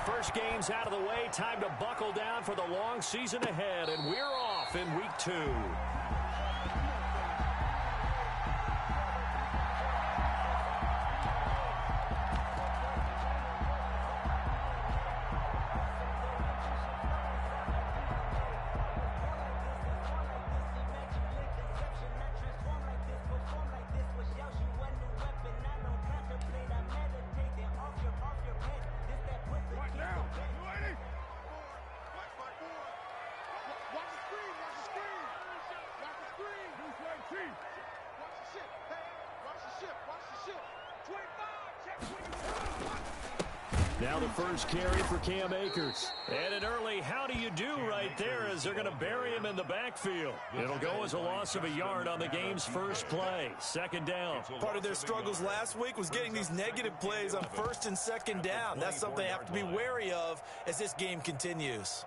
first game's out of the way. Time to buckle down for the long season ahead, and we're off in week 2. Now the first carry for Cam Akers. And an early how do you do right there as they're going to bury him in the backfield. It'll go as a loss of a yard on the game's first play. Second down. Part of their struggles last week was getting these negative plays on first and second down. That's something they have to be wary of as this game continues.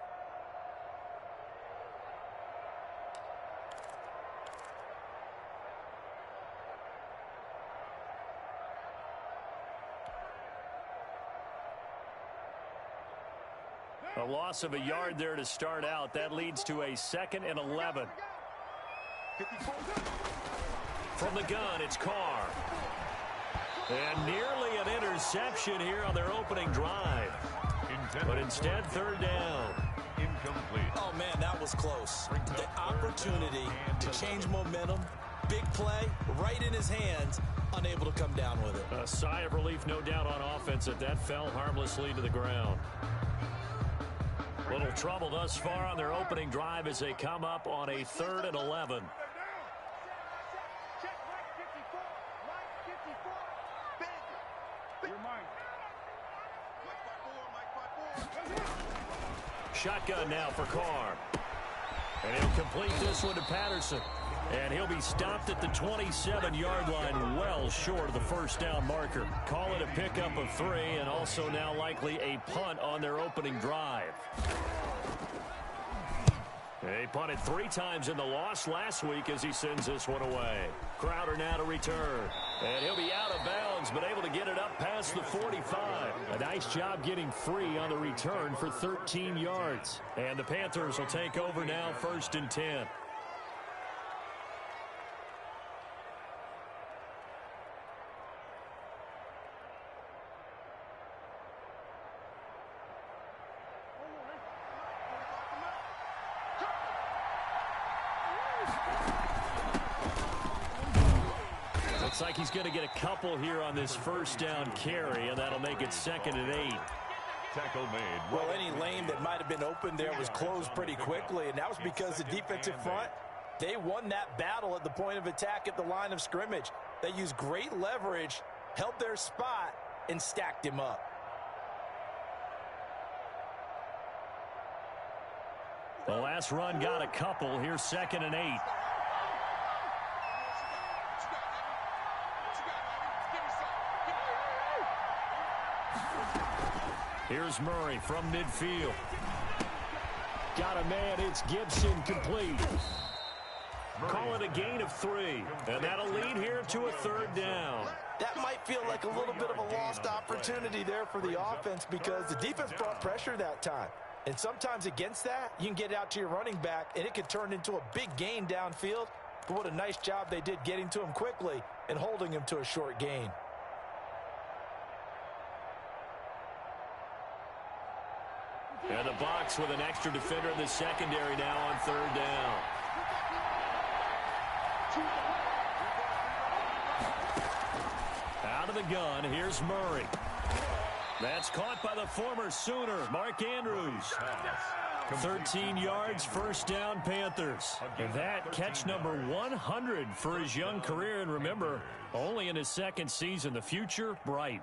A loss of a yard there to start out. That leads to a 2nd and 11. From the gun, it's Carr. And nearly an interception here on their opening drive. But instead, 3rd down. Incomplete. Oh, man, that was close. The opportunity to change momentum, big play, right in his hands, unable to come down with it. A sigh of relief, no doubt, on offense that fell harmlessly to the ground. Little trouble thus far on their opening drive as they come up on a 3rd and 11. Shotgun now for Carr. And he'll complete this one to Patterson. And he'll be stopped at the 27-yard line, well short of the first down marker. Call it a pickup of 3, and also now likely a punt on their opening drive. They punted 3 times in the loss last week as he sends this one away. Crowder now to return. And he'll be out of bounds, but able to get it up past the 45. A nice job getting free on the return for 13 yards. And the Panthers will take over now, 1st and 10. Looks like he's going to get a couple here on this first down carry, and that'll make it 2nd and 8. Tackle made. Well, any lane that might have been open there was closed pretty quickly, and that was because the defensive front, they won that battle at the point of attack at the line of scrimmage. They used great leverage, held their spot, and stacked him up. The last run got a couple. Here's 2nd and 8. Here's Murray from midfield. Got a man. It's Gibson, complete. Call it a gain of 3. And that'll lead here to a 3rd down. That might feel like a little bit of a lost opportunity there for the offense because the defense brought pressure that time. And sometimes against that, you can get it out to your running back, and it could turn into a big gain downfield. But what a nice job they did getting to him quickly and holding him to a short gain. And the box with an extra defender in the secondary now on 3rd down. Out of the gun, here's Murray. That's caught by the former Sooner, Mark Andrews. 13 yards, first down, Panthers. And that catch number 100 for his young career. And remember, only in his 2nd season, the future bright.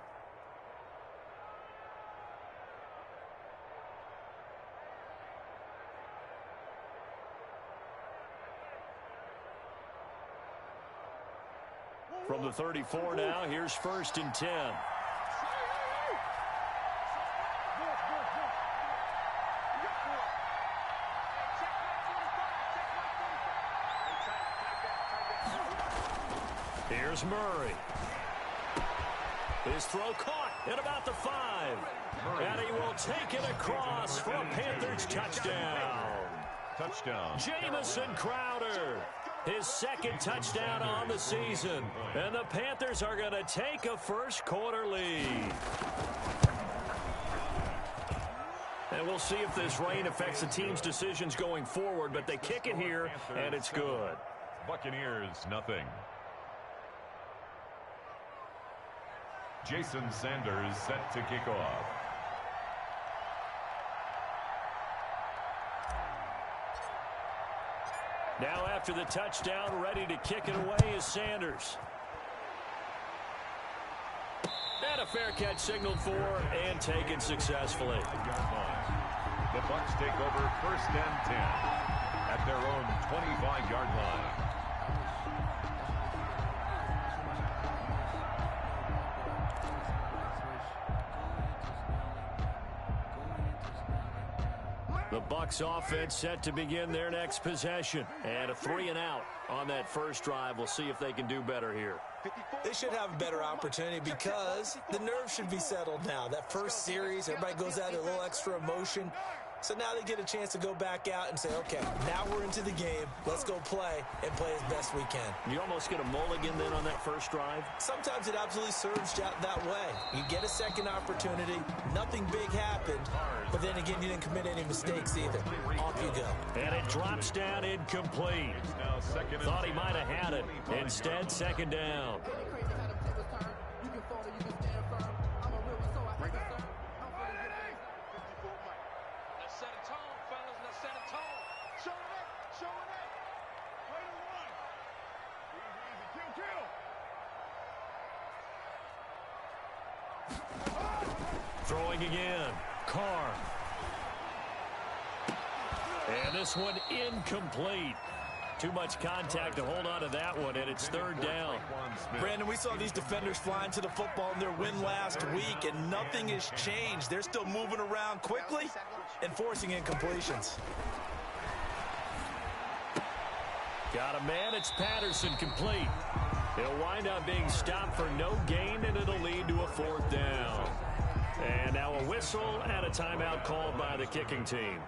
From the 34 now, here's 1st and 10. Here's Murray. His throw caught at about the 5. And he will He'll take it across for a Panthers touchdown. Touchdown. Jamison Crowder. His second touchdown on the season. And the Panthers are going to take a first-quarter lead. And we'll see if this rain affects the team's decisions going forward, but they kick it here, and it's good. Buccaneers, nothing. Jason Sanders set to kick off. Now after the touchdown, ready to kick it away is Sanders. And a fair catch signaled for and taken successfully. The Bucs take over first and 10 at their own 25-yard line. The Bucs offense set to begin their next possession. And a 3-and-out on that first drive. We'll see if they can do better here. They should have a better opportunity because the nerves should be settled now. That first series, everybody goes out a little extra emotion. So now they get a chance to go back out and say, okay, now we're into the game. Let's go play and play as best we can. You almost get a mulligan then on that first drive? Sometimes it absolutely serves that way. You get a second opportunity. Nothing big happened. But then again, you didn't commit any mistakes either. Off you go. And it drops down incomplete. Thought he might have had it. Instead, second down. Throwing again. Carr. And this one incomplete. Too much contact to hold on to that one, and it's third down. Brandon, we saw these defenders flying to the football in their win last week, and nothing has changed. They're still moving around quickly and forcing incompletions. Got a man. It's Patterson complete. He'll wind up being stopped for no gain, and it'll lead to a fourth down. And now a whistle and a timeout called by the kicking team.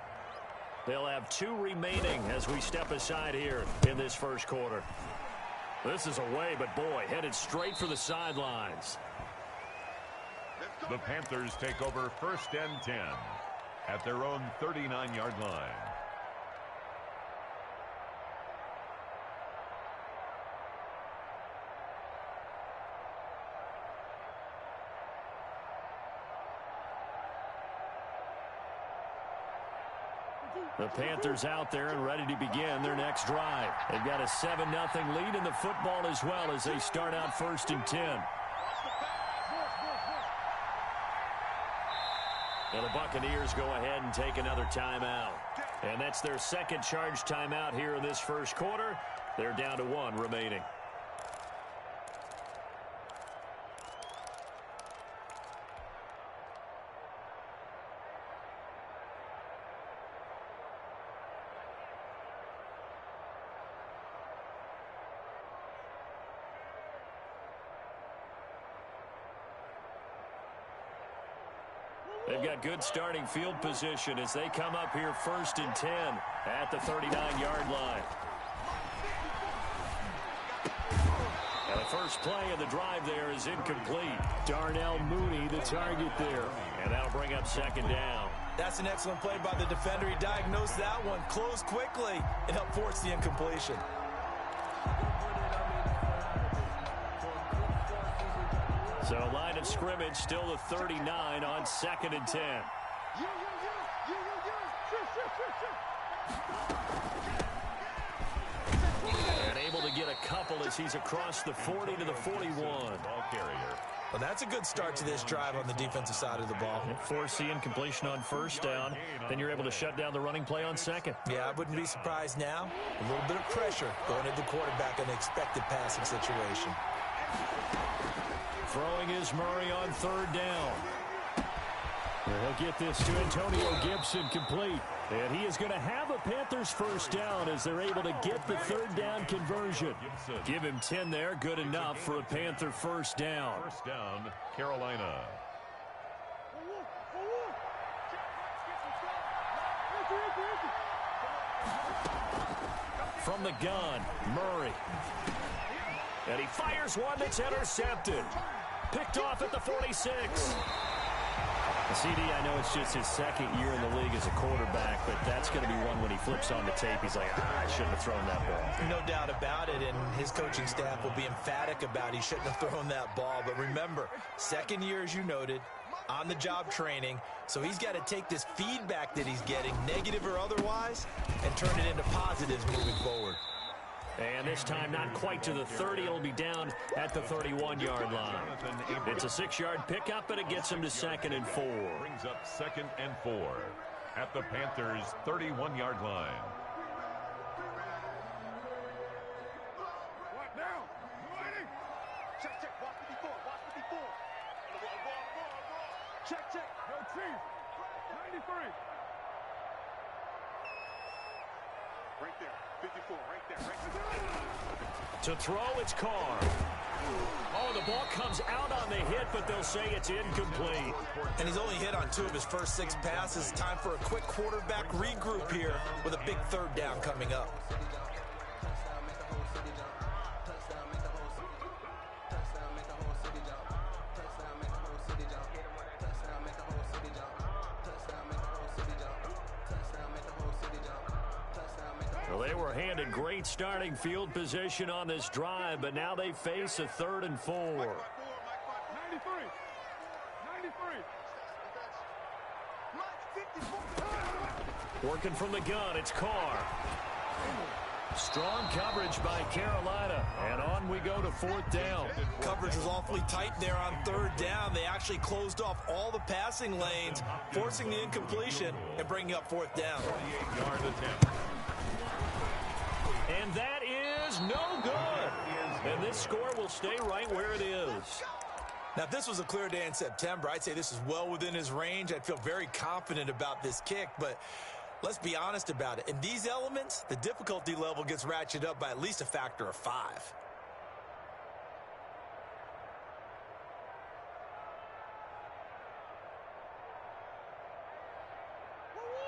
They'll have 2 remaining as we step aside here in this first quarter. This is away, but boy, headed straight for the sidelines. The Panthers take over first and 10 at their own 39-yard line. The Panthers out there and ready to begin their next drive. They've got a 7-0 lead in the football as well as they start out first and 10. Now the Buccaneers go ahead and take another timeout. And that's their second charge timeout here in this first quarter. They're down to 1 remaining. They've got good starting field position as they come up here first and 10 at the 39-yard line. And the first play of the drive there is incomplete. Darnell Mooney, the target there. And that'll bring up second down. That's an excellent play by the defender. He diagnosed that one, closed quickly, and helped force the incompletion. So line of scrimmage still the 39 on second and 10. And able to get a couple as he's across the 40 to the 41. Ball carrier. Well, that's a good start to this drive on the defensive side of the ball. Force the incompletion on first down. Then you're able to shut down the running play on second. Yeah, I wouldn't be surprised now. A little bit of pressure going at the quarterback in an expected passing situation. Throwing is Murray on third down. He'll get this to Antonio Gibson complete. And he is going to have a Panthers first down as they're able to get the third down conversion. Give him 10 there. Good enough for a Panther first down. First down, Carolina. From the gun, Murray. And he fires one that's intercepted. Picked off at the 46. CD, I know it's just his second year in the league as a quarterback, but that's going to be one when he flips on the tape. He's like, I shouldn't have thrown that ball. No doubt about it, and his coaching staff will be emphatic about he shouldn't have thrown that ball. But remember, second year, as you noted, on-the-job training, so he's got to take this feedback that he's getting, negative or otherwise, and turn it into positives moving forward. And this time not quite to the 30. It'll be down at the 31-yard line. It's a 6-yard pickup, but it gets him to 2nd and 4. Brings up 2nd and 4 at the Panthers' 31-yard line. Check. Yo, Chief. 93. Right there. 54. Right there. To throw, it's Carr. Oh, the ball comes out on the hit, but they'll say it's incomplete. And he's only hit on 2 of his first 6 passes. Time for a quick quarterback regroup here with a big 3rd down coming up. Well, they were handed great starting field position on this drive, but now they face a 3rd and 4. 93. Working from the gun, it's Carr. Strong coverage by Carolina, and on we go to 4th down. Coverage was awfully tight there on 3rd down. They actually closed off all the passing lanes, forcing the incompletion and bringing up 4th down. 48-yard attempt. And that is no good. And this score will stay right where it is. Now, if this was a clear day in September, I'd say this is well within his range. I'd feel very confident about this kick, but let's be honest about it. In these elements, the difficulty level gets ratcheted up by at least a factor of 5.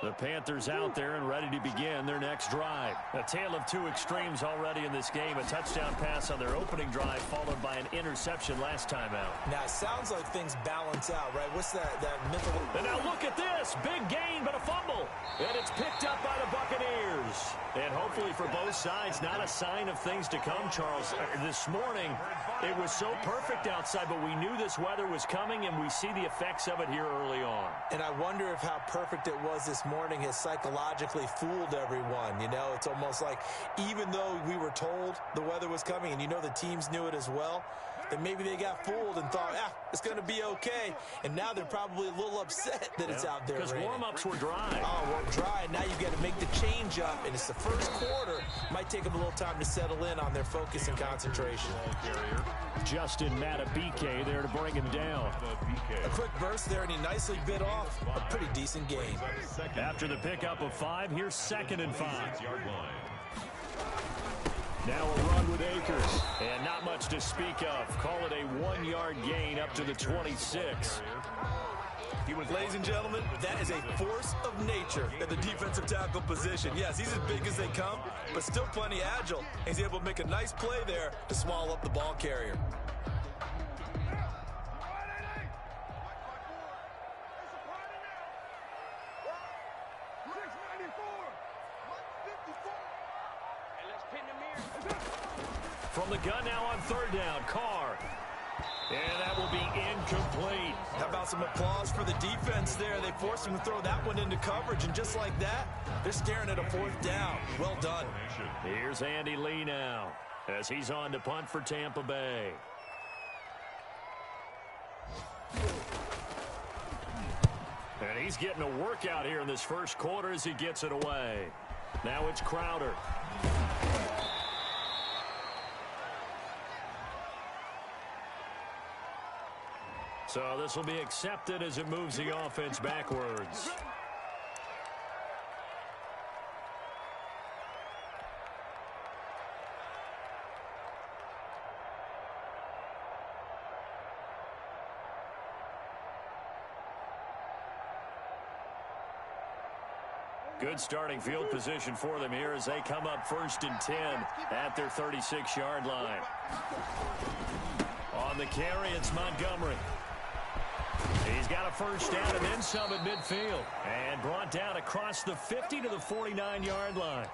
The Panthers out there and ready to begin their next drive. A tale of 2 extremes already in this game. A touchdown pass on their opening drive, followed by an interception last time out. Now, it sounds like things balance out, right? What's that mythical... And now look at this. Big gain, but a fumble. And it's picked up by the Buccaneers. And hopefully for both sides, not a sign of things to come, Charles. This morning, it was so perfect outside, but we knew this weather was coming, and we see the effects of it here early on. And I wonder if how perfect it was this morning has psychologically fooled everyone. You know, it's almost like even though we were told the weather was coming, and you know the teams knew it as well, then maybe they got fooled and thought, it's going to be okay. And now they're probably a little upset that it's out there. Because warm-ups were dry. Oh, well, dry. And now you've got to make the change up. And it's the first quarter. Might take them a little time to settle in on their focus and concentration. Justin Matabike there to bring him down. A quick burst there, and he nicely bit off a pretty decent game. After the pickup of 5, here's 2nd and 5. Now a run with Akers, and not much to speak of. Call it a 1-yard gain up to the 26. Ladies and gentlemen, that is a force of nature at the defensive tackle position. Yes, he's as big as they come, but still plenty agile. He's able to make a nice play there to swallow up the ball carrier. From the gun now on 3rd down, Carr. And that will be incomplete. How about some applause for the defense there? They forced him to throw that one into coverage, and just like that, they're staring at a 4th down. Well done. Here's Andy Lee now as he's on to punt for Tampa Bay. And he's getting a workout here in this first quarter as he gets it away. Now it's Crowder. So this will be accepted as it moves the offense backwards. Good starting field position for them here as they come up 1st and 10 at their 36-yard line. On the carry, it's Montgomery. He's got a first down and then some at midfield. And brought down across the 50 to the 49-yard line.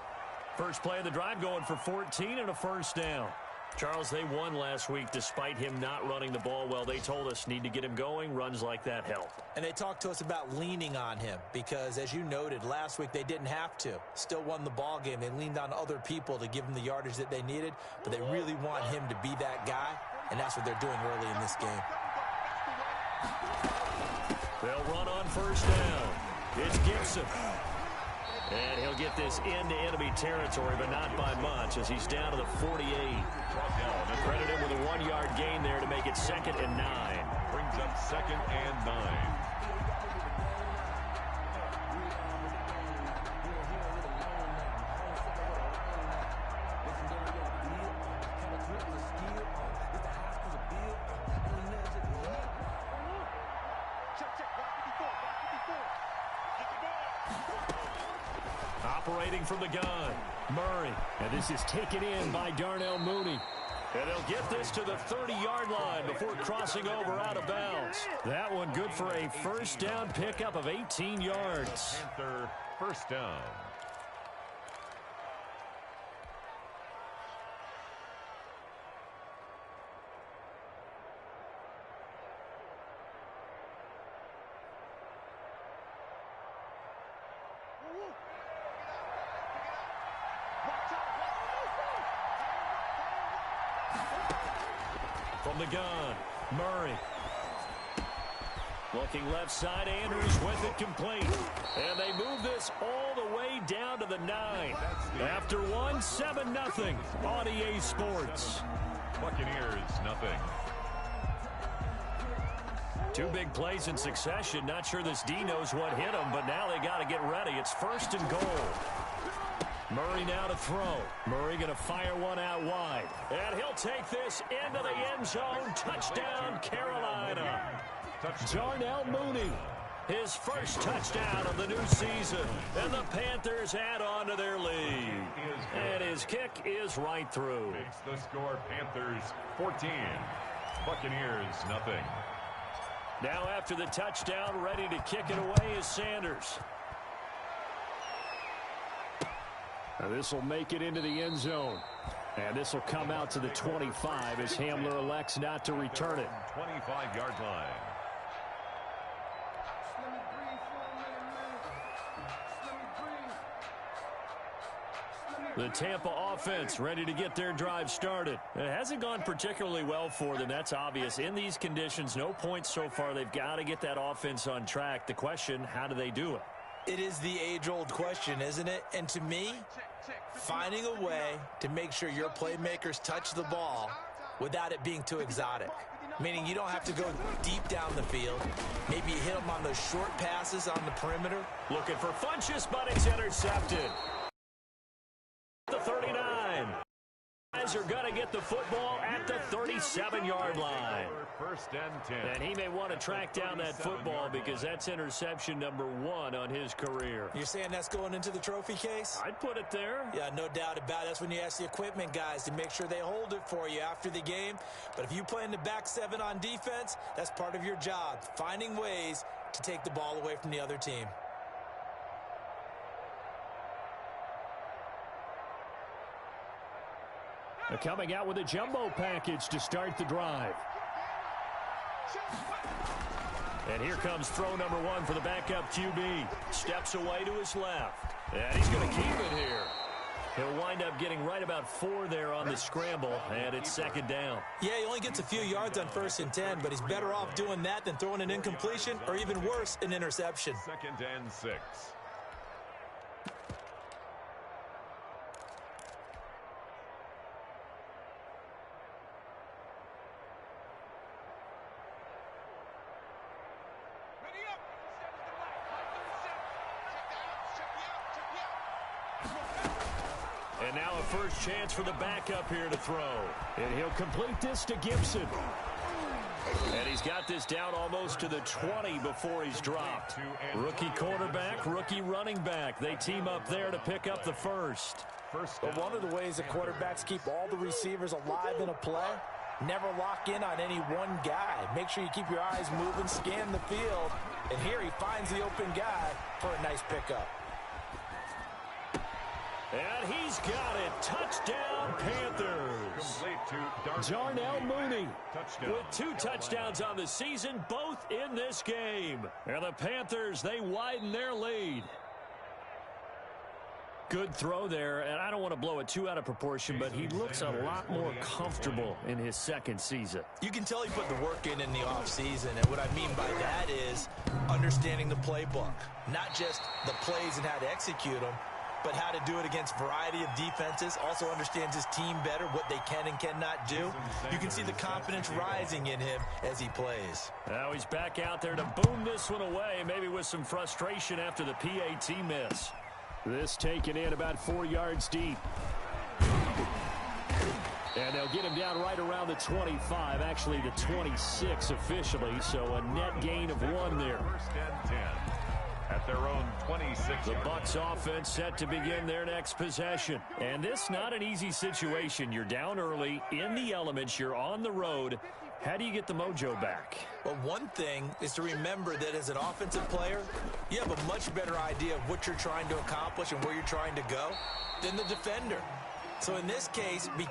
First play of the drive going for 14 and a first down. Charles, they won last week despite him not running the ball well. They told us need to get him going. Runs like that help. And they talked to us about leaning on him because, as you noted, last week they didn't have to. Still won the ball game. They leaned on other people to give them the yardage that they needed, but they really want him to be that guy, and that's what they're doing early in this game. They'll run on first down. It's Gibson. And he'll get this into enemy territory, but not by much, as he's down to the 48. Credit him with a 1-yard gain there to make it 2nd and 9. Brings up 2nd and 9. Operating from the gun, Murray. And this is taken in by Darnell Mooney. And they'll get this to the 30-yard line before crossing over out of bounds. That one good for a first down pickup of 18 yards. Panther first down. From the gun, Murray. Looking left side, Andrews with it complete. And they move this all the way down to the 9. After 1, 7-0 on EA Sports. Buccaneers, nothing. 2 big plays in succession. Not sure this D knows what hit him, but now they got to get ready. It's 1st and goal. Murray now to throw. Murray going to fire one out wide. And he'll take this into the end zone. Touchdown, Carolina. Darnell Mooney, his first touchdown of the new season. And the Panthers add on to their lead. And his kick is right through. Makes the score Panthers 14. Buccaneers, nothing. Now after the touchdown, ready to kick it away is Sanders. This will make it into the end zone. And this will come out to the 25 as Hamler elects not to return it. 25-yard line. The Tampa offense ready to get their drive started. It hasn't gone particularly well for them. That's obvious. In these conditions, no points so far. They've got to get that offense on track. The question, how do they do it? It is the age-old question, isn't it? And to me, finding a way to make sure your playmakers touch the ball without it being too exotic. Meaning you don't have to go deep down the field. Maybe you hit them on those short passes on the perimeter. Looking for Funchess, but it's intercepted. The 39. Guys are going to get the football at the 37-yard line. First and 10. And he may want to track down that football because that's interception number 1 on his career. You're saying that's going into the trophy case? I'd put it there. Yeah, no doubt about it. That's when you ask the equipment guys to make sure they hold it for you after the game. But if you play in the back 7 on defense, that's part of your job, finding ways to take the ball away from the other team. They're coming out with a jumbo package to start the drive. And here comes throw number 1 for the backup QB. Steps away to his left. And he's going to keep it here. He'll wind up getting right about 4 there on the scramble, and it's 2nd down. Yeah, he only gets a few yards on 1st and 10, but he's better off doing that than throwing an incompletion or even worse, an interception. 2nd and 6. And now a first chance for the backup here to throw. And he'll complete this to Gibson. And he's got this down almost to the 20 before he's dropped. Rookie quarterback, rookie running back. They team up there to pick up the first. But one of the ways the quarterbacks keep all the receivers alive in a play, never lock in on any one guy. Make sure you keep your eyes moving, scan the field. And here he finds the open guy for a nice pickup. And he's got it. Touchdown, Panthers. Darnell Mooney with 2 touchdowns on the season, both in this game. And the Panthers, they widen their lead. Good throw there, and I don't want to blow it too out of proportion, but he looks a lot more comfortable in his second season. You can tell he put the work in the offseason, and what I mean by that is understanding the playbook. Not just the plays and how to execute them, but how to do it against a variety of defenses. Also understands his team better, what they can and cannot do. You can see the confidence rising in him as he plays. Now he's back out there to boom this one away, maybe with some frustration after the PAT miss. This taken in about 4 yards deep. And they'll get him down right around the 25, actually the 26 officially, so a net gain of 1 there. First and 10 at their own 26. The Bucs offense set to begin their next possession. And this not an easy situation. You're down early, in the elements, you're on the road. How do you get the mojo back? Well, one thing is to remember that as an offensive player, you have a much better idea of what you're trying to accomplish and where you're trying to go than the defender. So in this case, be